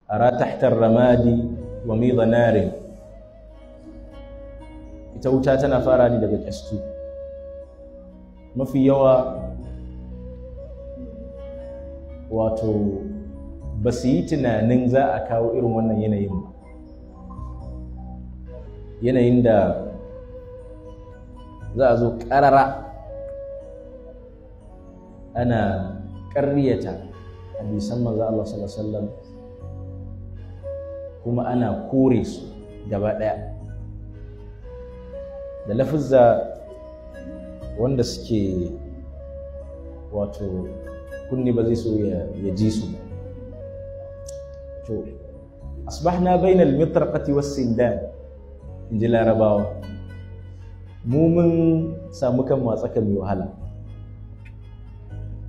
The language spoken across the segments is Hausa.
ara tahta ramadi wa midha narin. Ita wuta tana fara ne daga kyastu. Mafi yawa wato ba su yi tunanin za a kawo irin wannan yanayin ba, yanayin da za a zo ƙarara ana ƙaryata hadisan manzo Allah sallallahu alaihi wasallam kuma ana kore su gaba ɗaya da lafuzza wanda suke wato kunni ba zai so ya ji su. To asbahna bainal mitraqati was sindan, inji Larabawa. Mu mun samu kan matsaka mai wahala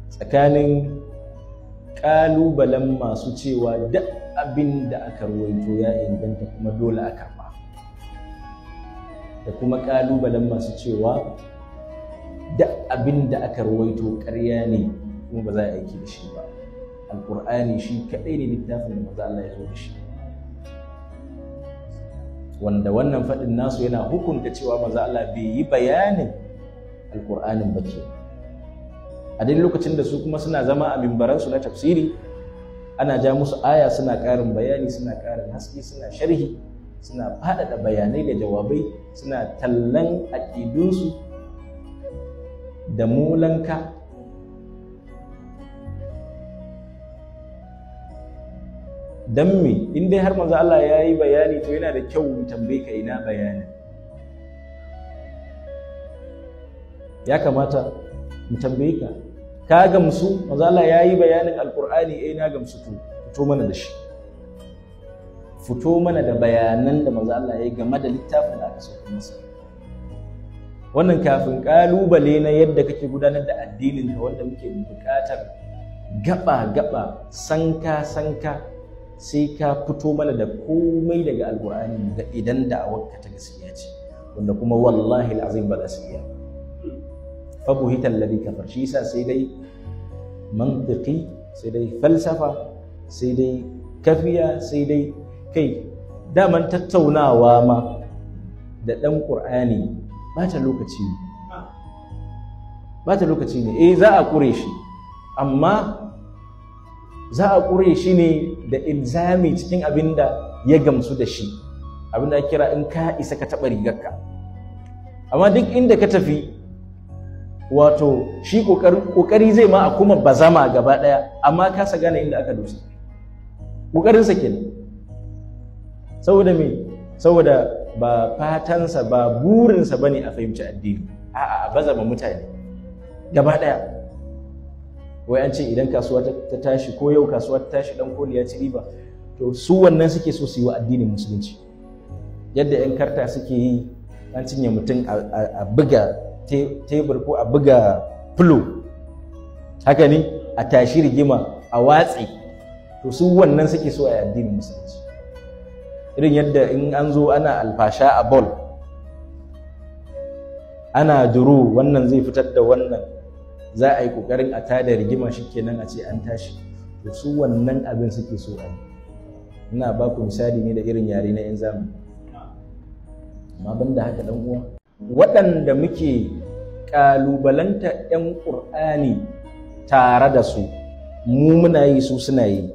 tsakanin ƙalubalen masu cewa duk abin da aka ruwaito ya inganta kuma dole a karɓa, da kuma ƙalubalen masu cewa duk abin da aka ruwaito ƙarya ne kuma ba za a aiki da shi ba. Alƙur'ani shi kaɗai ne littafin da maza Allah ya zo da shi, wanda wannan faɗin nasu yana hukunta cewa maza Allah bai yi bayanin Alƙur'anin ba ke. A dai lokacin da su kuma suna zama a mimbaransu na tafsiri, ana ja musu aya suna ƙarin bayani, suna ƙarin haske, suna sharhi, suna faɗaɗa bayanai da jawabai, suna tallan aƙidunsu da molanka. Dan me in dai har manzo Allah ya yi bayani to yana da kyau mu tambaye ka ina bayani. Ya kamata mu tambaye ka gamsu manzo Allah ya yi bayanin Alƙur'ani, na gamsu, to fito mana da shi, fito mana da bayanan da manzo Allah ya yi game da littafin da aka sauka masa. Wannan kafin ƙalubale na yadda kake gudanar da addinin ka wanda muke buƙatar gaba sanka sai ka fito mana da komai daga Alƙur'ani da idan da'awarka ta gaskiya ce, wanda kuma wallahi al'azim ba za su iya. Fa buhita alladhi kafar, shi yasa sai dai mantiki, sai dai falsafa, sai dai kafiya, sai dai kai daman tattaunawa ma da ɗan Ƙur'ani bata lokaci ne. Za a ƙure shi, amma za a ƙure shi ne da ilzami cikin abin da ya gamsu da shi, abin da kira in ka isa ka taɓa rigarka. Amma duk inda ka tafi, wato shi ƙoƙari zai ma a kuma bazama gaba ɗaya, amma kasa gane inda aka dosa. Ƙoƙarinsa kenan. Saboda me? Saboda ba fatansa, ba burinsa bane a fahimci addini, a'a a bazama mutane gaba ɗaya. Wai an ce idan kasuwa ta tashi, ko yau kasuwa ta tashi dan koli ya ci riba, to su wannan suke so su yi wa addinin musulunci. Yadda 'yan karta suke yi, an cinye mutum a buga tebur ko a buga fulo, haka ne, a tashi rigima a watsi, to su wannan suke so a yi addinin musulunci. Irin yadda in an zo ana alfasha a ball, ana duro, wannan zai fitar da wannan, za a yi ƙoƙarin a tada rigima, shi kenan a ce an tashi, to su wannan abin suke so a yi. Ina ba ku misali ne da irin yare na 'yan zamani. Amma ban da haka ɗan uwa, waɗanda muke ƙalubalanta 'yan ƙur'ani tare da su, mu muna yi, su suna yi.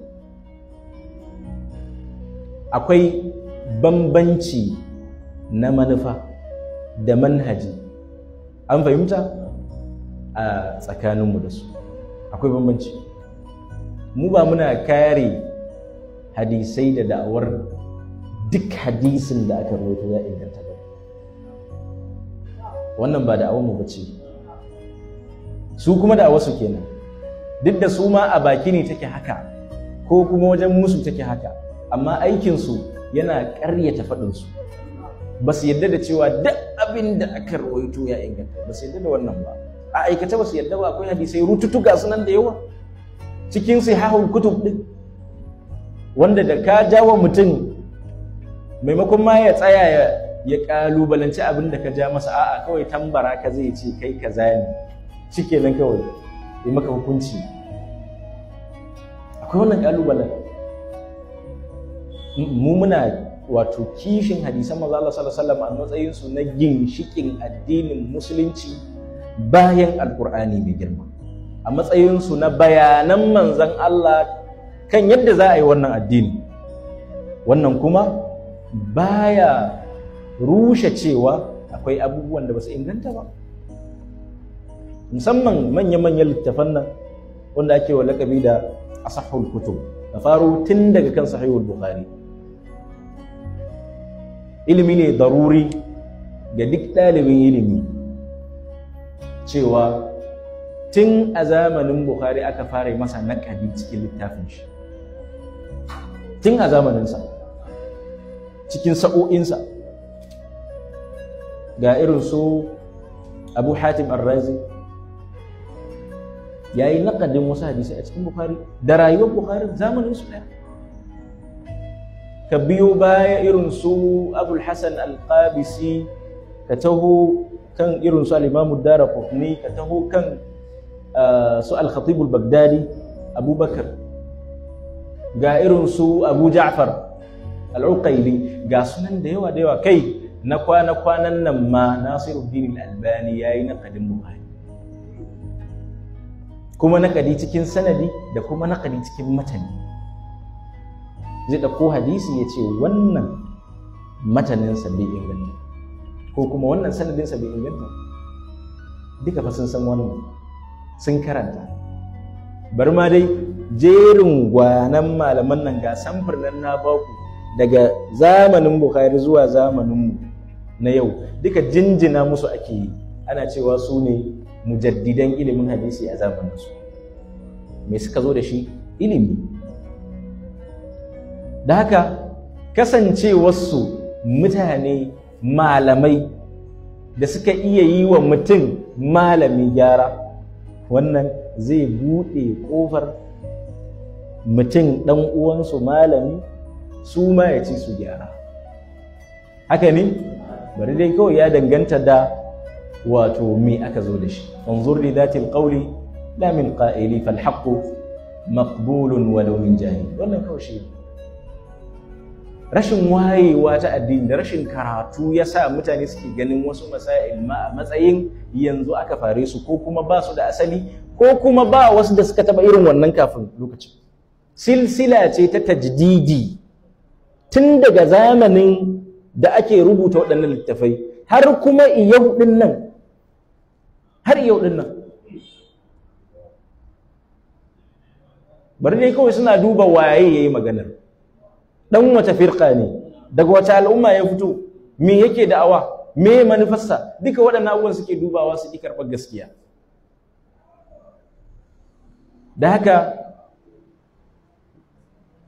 Akwai bambanci na manufa da manhaji, an fahimta, a tsakaninmu da su akwai bambanci. Mu ba muna kare hadisai da da'awar duk hadisin da aka rawaito ya inganta ba, wannan ba da'awar mu bace. Su kuma da'awar su kenan, duk da su ma a baki ne take haka, ko kuma wajen musu take haka, amma aikin su yana ƙaryata faɗin su. Ba su yadda da cewa duk abin da aka rawaito ya inganta, ba su yadda da wannan ba. A aikata ba su yadda ba. Akwai hadisai rututuka sunan da yawa cikin sahihul kutub din, wanda da ka jawo mutum, maimakon ma ya tsaya ya kalubalanci abin da ka ja masa, a'a kawai tambara ka zai ce kai kaza ne, shikenan kawai yi maka hukunci. Akwai wannan kalubalen. mu muna wato kishin hadisan manzo Allah sallallahu alaihi wasallam a matsayin su na ginshikin addinin musulunci bayan alqur'ani mai girma, a matsayin su na bayanan manzon Allah kan yadda za a yi wannan addini. Wannan kuma baya rushe cewa akwai abubuwan da ba su inganta ba, musamman manya-manyan littafan nan wanda ake wa lakabi da asahhul kutub, da faro tun daga kan sahihul bukhari. Ilimi ne daruri ga duk ɗalibin ilimi cewa tun a zamanin bukhari aka fara masa naƙadi cikin littafin shi, tun a zamaninsa, cikin sa'o'insa. Ga irin su Abu Hatim Ar-Razi ya yi naƙadin wasu hadisai a cikin Bukhari da rayuwar Bukhari zamanin su ɗaya. Ka biyo baya irin su Abul Hasan Al-Qabisi, ka taho kan irin su Al-Imam Ad-Daraqutni, ka taho kan su Al-Khatib Al-Baghdadi Abubakar, ga irin su Abu Ja'far Al-Uqayli, ga sunan da yawa kai na kwana-kwanan nan ma Nasiruddin Al-Albani yayi naƙadin Bukhari, kuma naƙadi cikin sanadi da kuma naƙadi cikin matani. Zai ɗauko hadisi ya ce wannan mataninsa bai inganta ko kuma wannan sanadinsa bai inganta. Duka fa sun san wannan, sun karanta. Bari ma dai jerin gwanan malaman nan ga samfur nan na baku daga zamanin Bukhari zuwa zamaninmu na yau, duka jinjina musu ake yi, ana cewa su ne mujaddidan ilimin hadisi a zamaninsu. Me suka zo da shi? Ilimi. Da haka kasancewarsu mutane malamai da suka iya yi wa mutum malami gyara, wannan zai buɗe ƙofar mutum ɗan uwansu malami su ma ya ci su gyara. Haka ne? Bari dai kawai ya danganta da wato me aka zo da shi. Anzur li dhatil qawli la min qa'ili fal haqqu maqbulun walau min jahil. Wannan kawai shi. Rashin wayewa ta addini da rashin karatu ya sa mutane suke ganin wasu masail ma a matsayin yanzu aka fare su, ko kuma ba su da asali, ko kuma ba wasu da suka taba irin wannan kafin lokacin. Silsila ce ta tajdidi tun daga zamanin da ake rubuta waɗannan littafai har kuma yau ɗin nan, bari dai kawai suna duba waye yayi maganar, dan wata firqa ne, daga wata al'umma ya fito, me yake da'awa, me manufarsa, duka waɗannan abubuwan suke dubawa su ki karɓar gaskiya. Da haka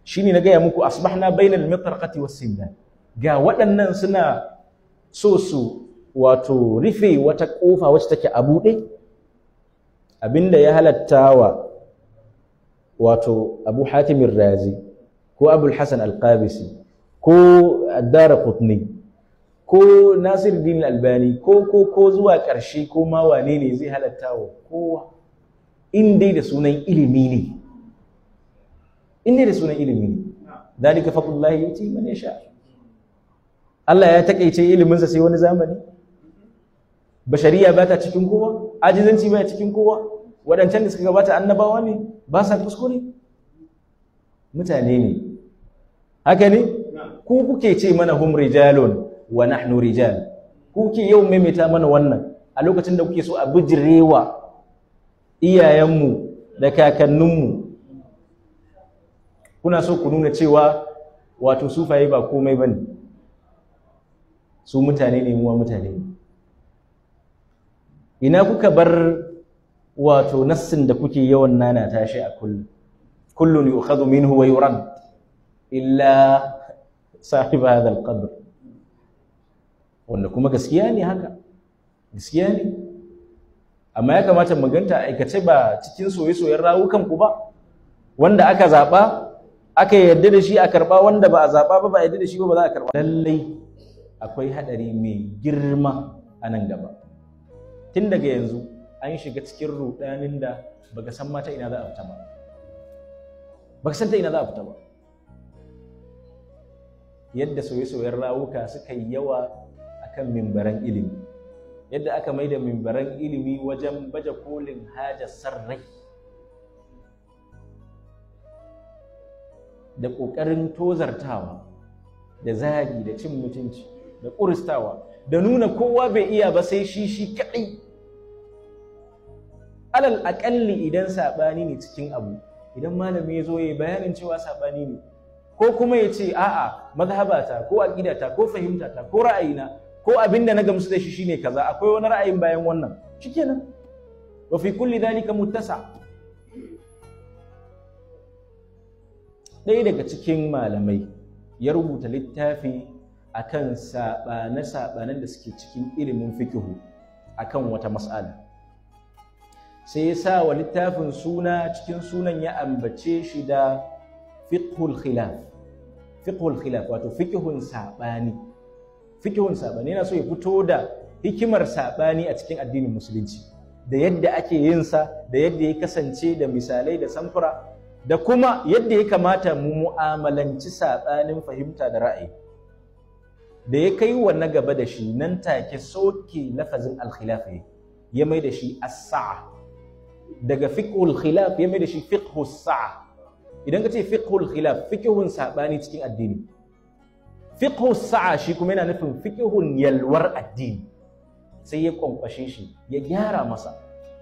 shine na gaya muku asbahna bainal mitraqati was sindan. Ga waɗannan suna so su wato rufe wata ƙofa wacce take a buɗe, abinda ya halattawa wato Abu Hatim Ar-Razi ko Abul Hasan Al-Qabisi ko Ad-Daraqutni ko Nasiruddin Al-Albani ko zuwa ƙarshe ko ma wane ne zai halattawa kowa in dai da sunan ilimi ne, in dai da sunan ilimi ne. Dalika fadlullahi yuti man yasha. Allah ya takeice iliminsa sai wani zamani. Bashariya ba ta cikin kowa, ajizanci ba cikin kowa. Waɗancan da suka gabata annabawa ne, ba sa kuskure. Mutane ne. Haka ne? Ku kuke ce mana hum rijalun wa nahnu rijal. Ku kuke yau maimaita mana wannan a lokacin da kuke so a bijirewa iyayenmu da kakanninmu. Kuna so ku nuna cewa wato sufaye ba komai bane. Su mutane ne, muwa mutane ne. Ina kuka bar wato nassin da kuke yawan nana tashi a kullum? Kullun yu'khadhu minhu wa yurad illa sahib hadha al-qabr. Wanda kuma gaskiya ne haka. Gaskiya ne. Amma ya kamata mu ganta aikace ba cikin soyayyen rawukan ku ba. Wanda aka zaba, aka yarda da shi a karba, wanda ba a zaba ba yarda da shi ba za a karba. Lallai akwai hadari mai girma a nan gaba. Tun daga yanzu an shiga cikin rudanin da baka san mata ina za a fita ba. Baka san ta ina za a fita ba. yadda soye-soyen rawuka suka yi yawa akan mimbaran ilimi, yadda aka mai da mimbaran ilimi wajen baje kolin hajar sarrai da ƙoƙarin tozartawa da zagi da cin mutunci da ƙuristawa da nuna kowa bai iya ba sai shi kaɗai. Alal aƙalli idan saɓani ne cikin abu, idan malami ya zo ya yi bayanin cewa saɓani ne, ko kuma ya ce a'a mazhabata ko aƙidata ko fahimtata ko ra'ayina ko abinda na gamsu da shi shine kaza, akwai wani ra'ayin bayan wannan, shikenan. Wa fi kulli dhalika muttasa. Ɗaya daga cikin malamai ya rubuta littafi akan saɓane-saɓanen da suke cikin ilimin fikihu akan wata mas'ala. Sai ya sa wa littafin suna, cikin sunan ya ambace shi da fiqhul khilaf. Fiqhul khilaf wato fiqhun saɓani. Fiqhun saɓani yana so ya fito da hikimar saɓani a cikin addinin musulunci, da yadda ake yin sa, da yadda ya kasance, da misalai da samfura, da kuma yadda ya kamata mu mu'amalanci saɓanin fahimta da ra'ayi. Da ya kai wa na gaba da shi nan take soke lafazin al-khilaf ya mai da shi as-sa'a. Daga fiqhul khilaf ya mai da shi fiqhus sa'a. Idan ka ce fiqhul khilaf, fiqhun saɓani cikin addini, fiqhus sa'a shi kuma yana nufin fiqhun yalwar addini. Sai ya kwankwashe shi, ya gyara masa,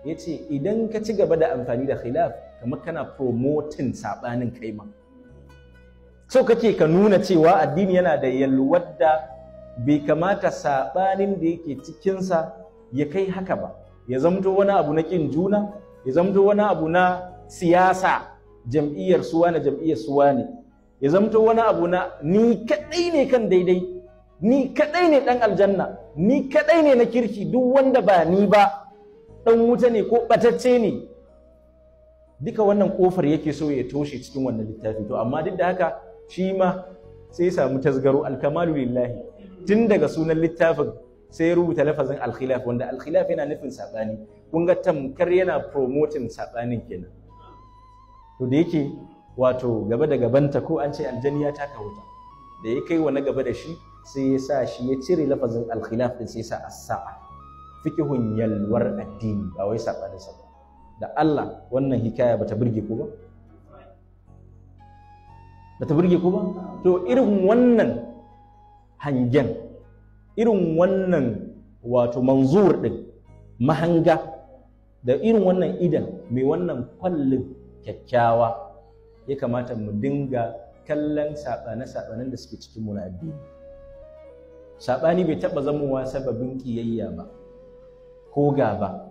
ya ce idan ka ci gaba da amfani da khilaf kamar kana promoting saɓanin kaima, so kake ka nuna cewa addini yana da yalwar da bai kamata saɓanin da yake cikinsa ya kai haka ba, ya zamto wani abu na ƙin juna, ya zamto wani abu na siyasa, jam'iyyar suwa na jam'iyyar suwa ne, ya zamto wani abu na ni kaɗai ne kan daidai, ni kaɗai ne ɗan aljanna, ni kaɗai ne na kirki, duk wanda ba ni ba ɗan wuta ne ko ɓatacce ne. Duka wannan ƙofar yake so ya toshe cikin wannan littafi. To amma duk da haka shi ma sai ya samu tasgaro, alkamalu lillahi. Tun daga sunan littafin sai ya rubuta lafazin alkhilaf, wanda alkhilaf yana nufin saɓani. Kun ga tamkar yana promoting saɓanin kenan. To da yake wato gaba da gabanta ko an ce aljani ya taka wuta, da ya kai wa na gaba da shi sai ya sa shi ya cire lafazin alkhilaf din, sai ya sa as-sa'a, fiqhun yalwar addini, ba wai saɓanin sa ba. Da Allah wannan hikaya bata burge ku ba? Bata burge ku ba? To irin wannan hangen, irin wannan wato manzur din, mahanga, da irin wannan idan mai wannan kwallin kyakkyawa ya kamata mu dinga kallon saɓane-saɓanen da suke cikin mu na addini. Saɓani bai taɓa zamowa sababin ƙiyayya ba, ko gaba,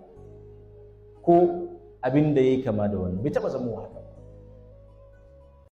ko abin da ya yi kama da wannan, bai taɓa zamowa haka.